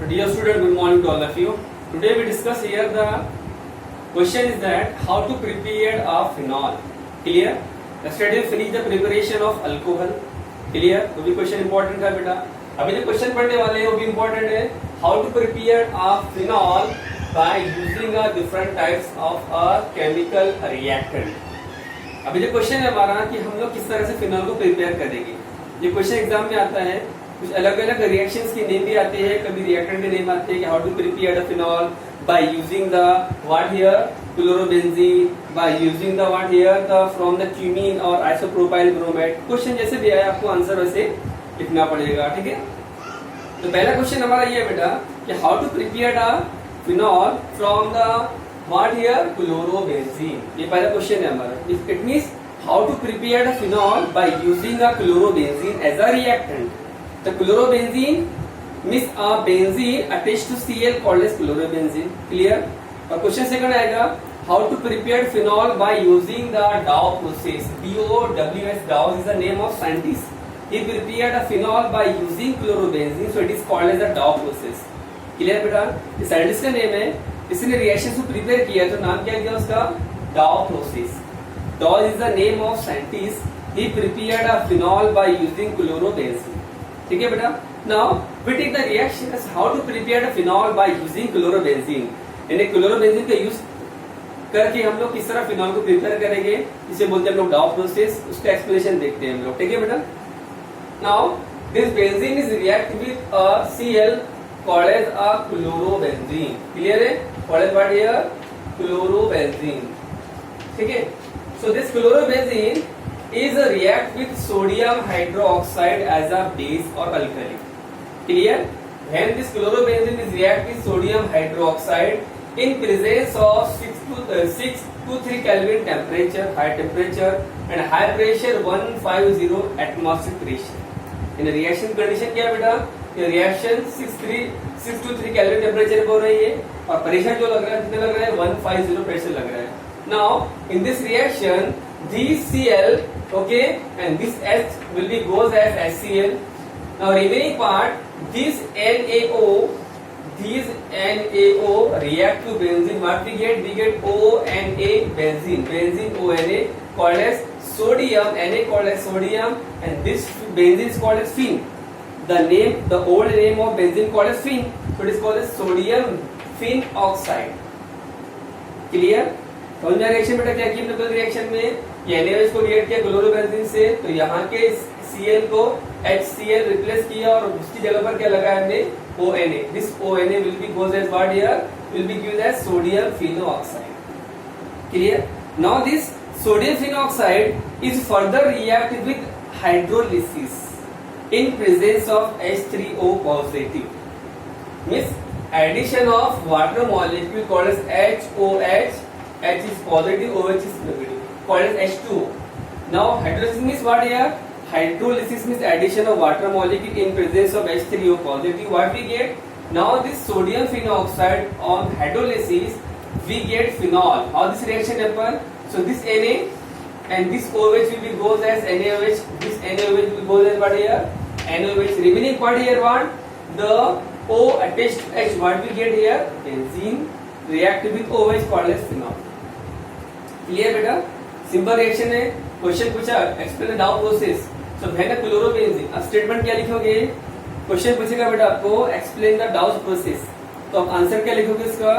Dear student, good morning to all of you. Today we discuss here the question is that how to prepare a phenol. Clear? Yesterday we finished the preparation of alcohol. Clear? तो भी question important था बेटा. अभी जो question पढ़ने वाले हैं वो भी इंपॉर्टेंट है. How to prepare a phenol by using a different types of a chemical reactant. अभी जो क्वेश्चन है हमारा कि हम लोग किस तरह से फिनॉल को प्रिपेयर करेंगे. ये क्वेश्चन एग्जाम में आता है. कुछ अलग अलग रिएक्शंस के नेम भी आते हैं, कभी रिएक्टेंट के नेम आते हैं कि how to prepare the phenol by using the what here chlorobenzene, by using the what here the from the cumene और आइसोप्रोपाइल ब्रोमाइड. क्वेश्चन जैसे भी आया आपको आंसर वैसे लिखना पड़ेगा. ठीक है. तो पहला क्वेश्चन हमारा ये है बेटा कि how to prepare the phenol from the what here chlorobenzene. ये पहला क्वेश्चन है हमारा. It means how to prepare the phenol by using the chlorobenzene as a reactant. The chlorobenzene means a benzene attached to Cl called as chlorobenzene. Clear? और question second आएगा how to prepare phenol by using the Dow process. DOWS, Dow is the name of scientist. He prepared a phenol by using chlorobenzene, so it is called as the Dow process. Clear बेटा? ये scientist का name है. इसने reaction को prepare किया तो नाम क्या दिया उसका? Dow process. Dow is the name of scientist. He prepared a phenol by using chlorobenzene. ठीक है बेटा. Now we take the reaction as how to prepare the phenol by using chlorobenzene. यानी क्लोरोबेंजीन का यूज करके हम लोग किस तरह फिनॉल को प्रिपेयर करेंगे, इसे बोलते हैं हम लोग डाउ प्रोसेस. उसका एक्सप्लेनेशन देखते हैं हम लोग. ठीक है बेटा. Now this benzene is react with a Cl called as a chlorobenzene. Clear है? Called as what here chlorobenzene. ठीक है. So this chlorobenzene is a react with sodium hydroxide as a base or alkali. Clear? When this chlorobenzene is react with sodium hydroxide in presence of 6 to 3 Kelvin temperature, high temperature and high pressure 150 atmospheric pressure. In a reaction condition क्या बेटा? ये reaction 6 to 3 Kelvin temperature हो रही है और pressure जो लग रहा है कितना लग रहा है? 150 pressure लग रहा है. Now in this reaction this Cl, okay, and this H will be goes as HCl. Now remaining part, this NaO react to benzene. What we get? We get ONA benzene. Benzene ONA called as sodium. Na called as sodium, and this benzene is called as phen. The old name of benzene called as phen. So it is called as sodium phen oxide. Clear? कौन सा reaction बेटा क्या किया हमने reaction में? ये NaOH को react किया क्लोरोबेंजीन से, तो यहाँ के Cl को HCl रिप्लेस किया और उसकी जगह पर क्या लगाया हमने? ONA. This ONA will be goes as what here? Will be given as sodium phenoxide. Clear? Now this sodium phenoxide is further reacted with hydrolysis in presence of H3O positive. Means addition of water molecule called as HOH. H is positive, OH is negative, called as H2O. Now hydrolysis means what here? Hydrolysis means addition of water molecule in presence of H3O positive. What we get? Now this sodium phenoxide on hydrolysis we get phenol. How this reaction happen? So this Na and this OH will be goes as NaOH. This NaOH will goes as what here? NaOH. Remaining part here what? The O attached to H. What we get here? Benzene react with OH called as phenol. Clear बेटा? Simple reaction है. Question पूछा explain the Dow process. So when a chlorobenzene, अब statement क्या लिखोगे? Question पूछेगा बेटा आपको explain the Dow process, तो आप आंसर क्या लिखोगे इसका?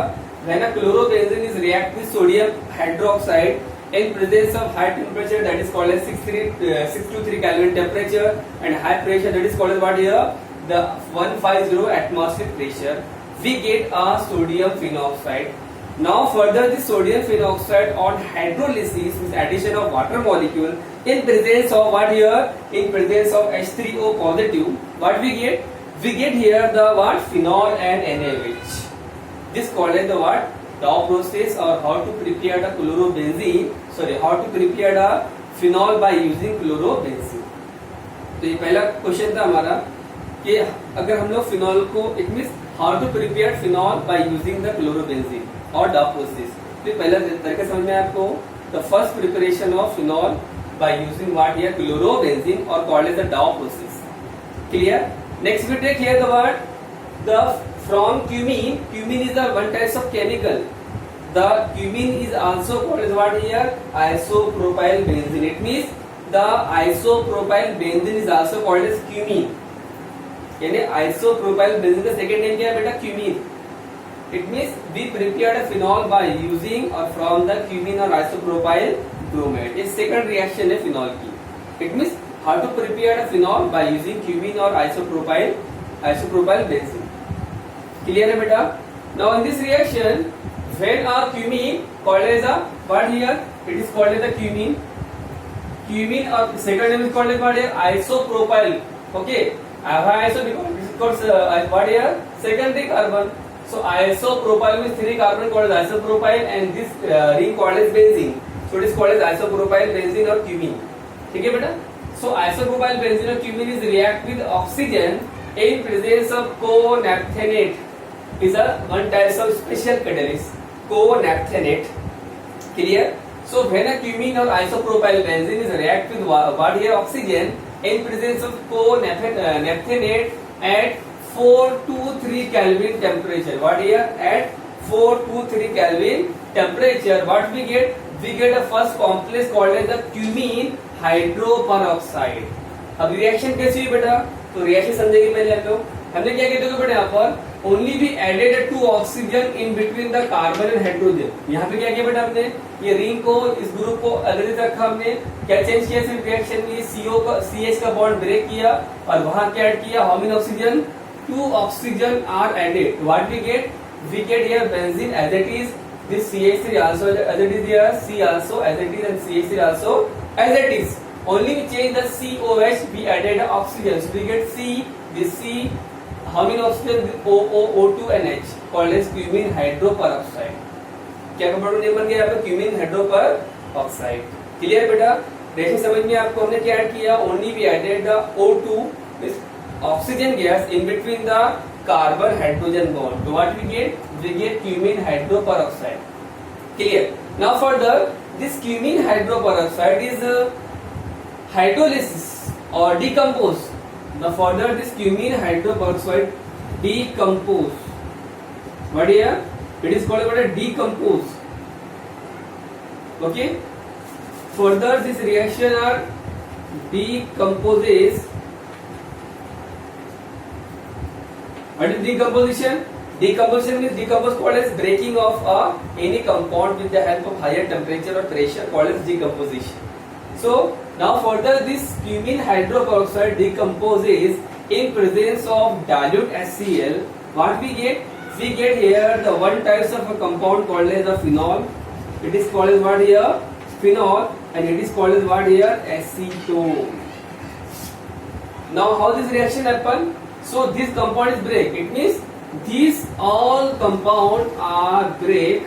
When a chlorobenzene is react with sodium hydroxide in presence of high temperature, that is called as 6 to 3 Kelvin temperature, and high pressure, that is called as what here? The 150 atmospheric pressure, we get a sodium phenoxide. Now further this sodium phenoxide on hydrolysis with addition of water molecule in presence of what here? In presence of H3O positive, what we get? We get here the what? Phenol and NaOH. This called as the what? Dow process, or how to prepare the chlorobenzene. Sorry, how to prepare the phenol by using chlorobenzene. तो ये पहला question था हमारा कि अगर हम लोग phenol को, it means how to prepare phenol by using the chlorobenzene और डाउ प्रोसेस. तो पहला तरीका समझ में आपको. The first preparation of phenol by using what here chlorobenzene और called as the Dow process. Clear? Next we take here the word the from cumene. Cumene is the one type of chemical. The cumene is also called as what here? Isopropyl benzene. It means the isopropyl benzene is also called as cumene. यानी isopropyl benzene का second name क्या है बेटा? Cumene. It means we prepared a phenol by using or from the cumene or isopropyl bromide. ये second reaction है phenol की. It means how to prepare a phenol by using cumene or isopropyl benzene. Clear है बेटा? Now in this reaction, when a cumene called as a what here? It is called as a cumene. Cumene or second name is called as what here? Isopropyl. Okay. Iso because what here? Secondary carbon. So isopropyl means three carbon called as isopropyl and this ring called as benzene. So it is called as isopropyl benzene or cumene. ठीक है बेटा? So isopropyl benzene or cumene is react with oxygen in presence of co-naphthenate. Is a one type of special catalyst. Co-naphthenate. Clear? So when a cumene or isopropyl benzene is react with what here? Oxygen in presence of co-naphthenate at 423 Kelvin temperature. What here? At 423 Kelvin temperature. What we get? We get a first complex called as the cumene hydroperoxide. अब reaction कैसी हुई बेटा? तो reaction समझेंगे पहले हम लोग. हमने क्या किया देखो बेटा यहाँ पर only we added two oxygen in between the carbon and hydrogen. यहाँ पे क्या किया बेटा हमने? ये रिंग को इस ग्रुप को अलग रखा हमने. क्या चेंज किया सिर्फ रिएक्शन में? CO का CH का बॉन्ड ब्रेक किया और वहां क्या ऐड किया? How many oxygen? 2 oxygen are added. What we get? We get here benzene as it is. This CH3 also as it is here. C also as it is and CH3 also as it is. Only we change the COH. We added oxygen. So we get C. This C. How many oxygen? O2 and H. Called as cumene hydroperoxide. क्या compound name बन गया यहाँ पे? cumene hydroperoxide. Clear बेटा? Reaction समझ में आपको हमने क्या ऐड किया? Only we added the O2. This oxygen gas in between the carbon hydrogen bond. So what we get? We get cumene hydroperoxide. Clear? Now further, this cumene hydroperoxide is hydrolysis or decompose. Now further, this cumene hydroperoxide decompose. What here? It is called what a decompose. Okay. Further, this reaction are decomposes. What is decomposition? Decomposition means decompose called as breaking of any compound with the help of higher temperature or pressure called as decomposition. So now further this cumene hydroperoxide decomposes in presence of dilute HCl. What we get? We get here the one type of a compound called as a phenol. It is called as what here? Phenol, and it is called as what here? Acetone. Now how this reaction happen? So this compound is break. It means these all compound are break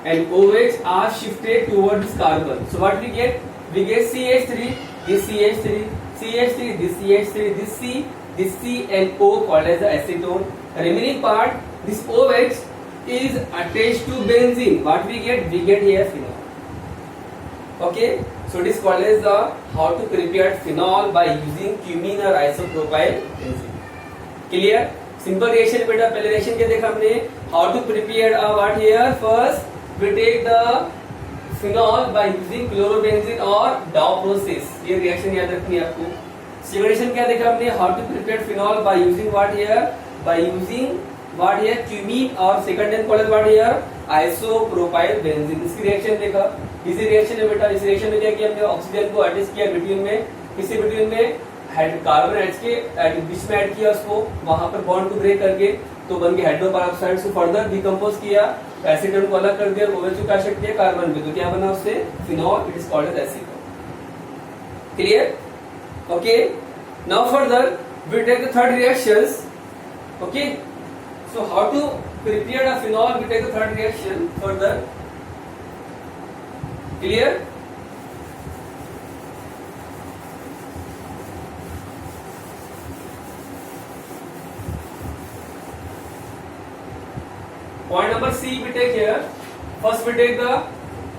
and OH are shifted towards this carbon. So what we get? We get CH3, this CH3, CH3, this CH3, this C, this C and O called as the acetone. Remaining part, this OH is attached to benzene. What we get? We get here phenol. Okay. So it is called as the how to prepare phenol by using cumene or isopropyl benzene. Clear? Simple reaction बेटा. पहले reaction क्या देखा हमने? How to prepare a what here? First we take the phenol by using chlorobenzene or Dow process. ये reaction याद रखनी है आपको. Second reaction क्या देखा हमने? How to prepare phenol by using what here? By using what here? Cumene or second name called as what here? Isopropyl benzene. इसकी reaction देखा. इसी रिएक्शन है बेटा. इस रिएक्शन में क्या किया हमने? ऑक्सीजन को अटैच किया ब्यूटेन में. किसी ब्यूटेन में कार्बन एच के बीच में ऐड किया उसको, वहां पर बॉन्ड को ब्रेक करके तो बन गया हाइड्रोपेरोक्साइड. से फर्दर डिकम्पोज किया, एसीटोन को अलग कर दिया, OH को शिफ्ट किया कार्बन पे, तो क्या बना उससे? Phenol. It is called as acetone. Clear? Okay. Now further we take the third reactions. Okay. So how to prepare a phenol? We take the third reaction further. Clear? Point number C we take here. First we take the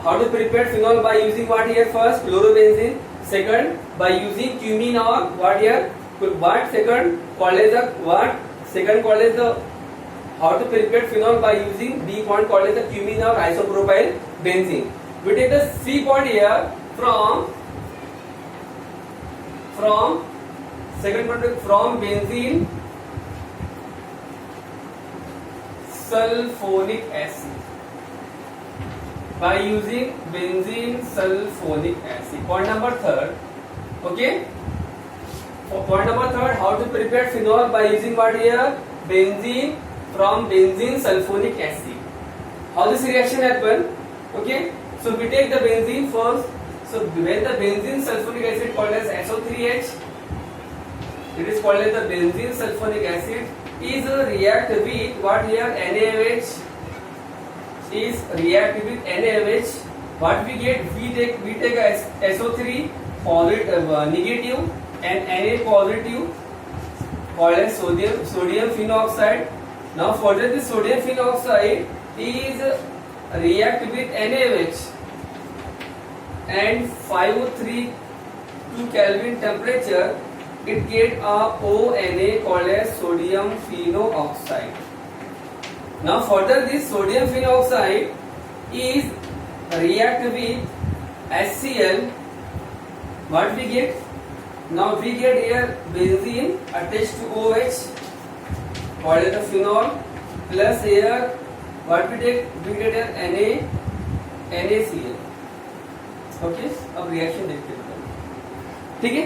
how to prepare phenol by using what here? First chlorobenzene. Second by using cumene or what here? What second called as the what? Second called as the how to prepare phenol by using B point called as the cumene or isopropyl benzene. We take the C point here from second product from benzene sulfonic acid. By using benzene sulfonic acid. Point number third. Okay. For point number third, how to prepare phenol by using what here? Benzene from benzene sulfonic acid. How this reaction happen? Okay. So we take the benzene first. So when the benzene sulfonic acid called as SO3H, it is called as the benzene sulfonic acid, is react with what here? NaOH. Is react with NaOH. What we get? We take a SO3 positive negative and Na positive called as sodium phenoxide. Now further this sodium phenoxide is react with NaOH and 532 Kelvin temperature, it get a ONA called as sodium phenoxide. Now further this sodium phenoxide is react with HCl. What we get? Now we get here benzene attached to OH called as the phenol, plus here what we take? We get here NaCl. Okay, अब reaction देखते हैं, ठीक है?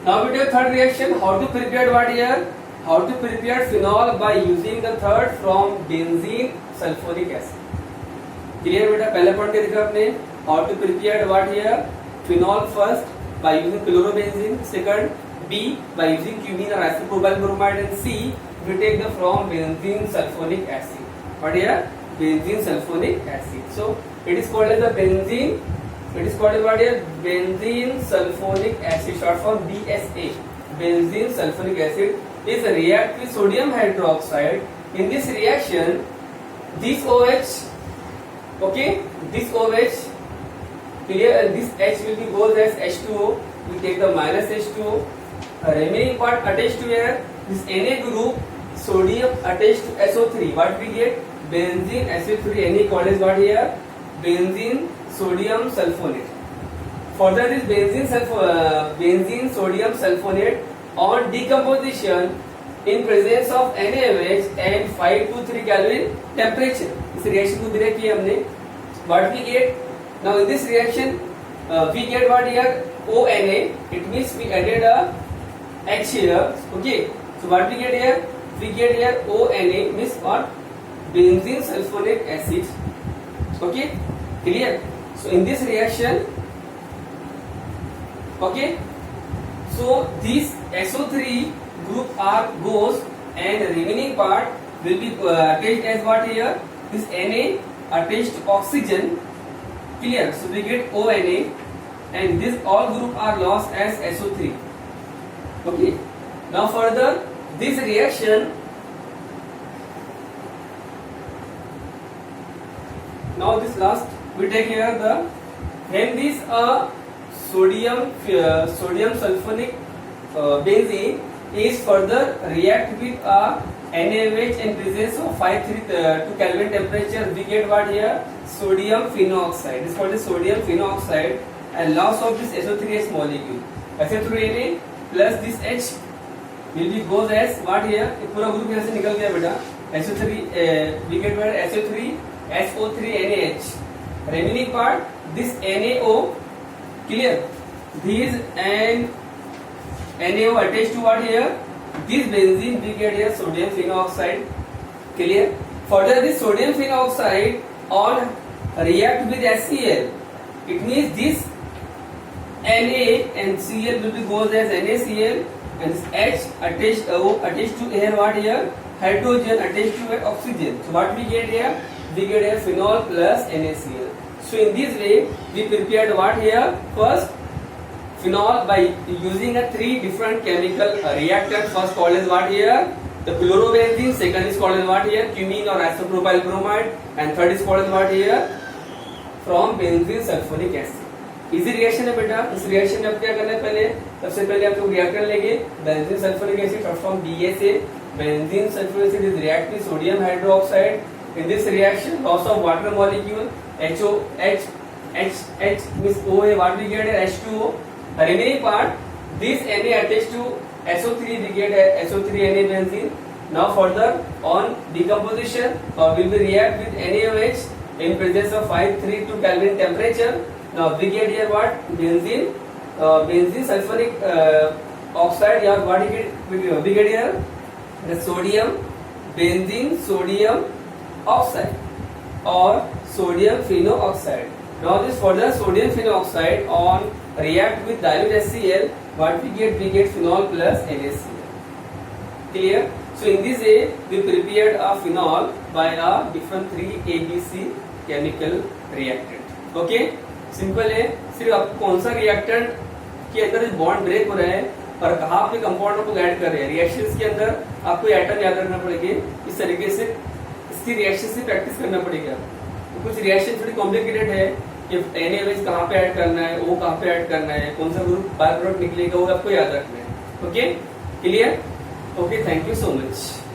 Now we take third reaction. How to prepare what here? How to prepare phenol by using the third from benzene sulfonic acid. Clear बेटा? पहला point क्या देखा आपने? How to prepare what here? Phenol first by using chlorobenzene. Second, B by using cumene or isopropyl bromide, and C we take the from benzene sulfonic acid. What here? Benzene sulfonic acid. So it is called as the benzene. It is called as what here? Benzene sulfonic acid, short form BSA. Benzene sulfonic acid is react with sodium hydroxide. In this reaction, this OH, okay, this OH, clear, and this H will be goes as H2O. We take the minus H2O. Remaining part attached to here, this Na group, sodium attached to SO3. What we get? Benzene SO3 Na called as what here? Benzene sodium sulfonate. Further this benzene sodium sulfonate on decomposition in presence of NaOH and 5 to 3 Kelvin temperature. इस reaction को direct किया हमने. What we get? Now in this reaction we get what here? ONA. It means we added a H here. Okay. So what we get here? We get here ONA means what? Benzene sulfonic acid. Okay. Clear? So in this reaction, okay. So this SO3 group R goes and the remaining part will be attached as what here? This Na attached to oxygen. Clear? So we get ONA and this all group are lost as SO3. Okay. Now further this reaction, now this last we take here the when this sodium sulfonic benzene is further react with NaOH in presence of 532 Kelvin temperature, we get what here? Sodium phenoxide. This is called the sodium phenoxide and loss of this SO3H molecule. SO3Na plus this H will be goes as what here? ये पूरा group यहाँ से निकल गया बेटा. SO3 we get what? SO3 SO3NaH. Remaining part this NaO. Clear? These and NaO attached to what here? This benzene we get here sodium phenoxide. Clear? Further this sodium phenoxide on react with HCl. It means this Na and Cl will be goes as NaCl and this H attached to here what here? Hydrogen attached to oxygen. So what we get here? We get here phenol plus NaCl. So in this way we prepared what here? First phenol by using a 3 different chemical reactants. First called as what here? The chlorobenzene. Second is called as what here? Cumene or isopropyl bromide. And third is called as what here? From benzene sulfonic acid. Easy reaction है बेटा. इस reaction में अब क्या करना है? पहले सबसे पहले आप लोग रिएक्टेंट लेंगे. Benzene sulphonic acid short form BSA benzene sulfuric acid is react with sodium hydroxide. In this reaction, loss of water molecule H means O है, what we get is H2O. Remaining part, this Na attached to SO3, we get SO3 Na benzene. Now further on decomposition will be react with NaOH in presence of 532 Kelvin temperature. Now we get here what? Benzene sulfuric oxide. Yeah, what we get here? The sodium benzene sodium oxide or sodium phenoxide. Now this further sodium phenoxide on react with dilute HCl, what we get? We get phenol plus NaCl. Clear? So in this way we prepared a phenol by a different 3 ABC chemical reactant. Okay? Simple है, सिर्फ आपको कौन सा reactant के अंदर bond break हो रहा है और कहाँ पे कंपाउंड को ऐड कर रहे हैं, रिएक्शंस के अंदर आपको एटम याद रखना पड़ेगा. इस तरीके से इसकी रिएक्शन से प्रैक्टिस करना पड़ेगा. तो कुछ रिएक्शन थोड़ी कॉम्प्लिकेटेड है कि NaOH कहाँ पे ऐड करना है, O कहाँ पे ऐड करना है, कौन सा ग्रुप बाय प्रोडक्ट निकलेगा, वो आपको याद रखना है. Okay, clear? Okay, thank you so much.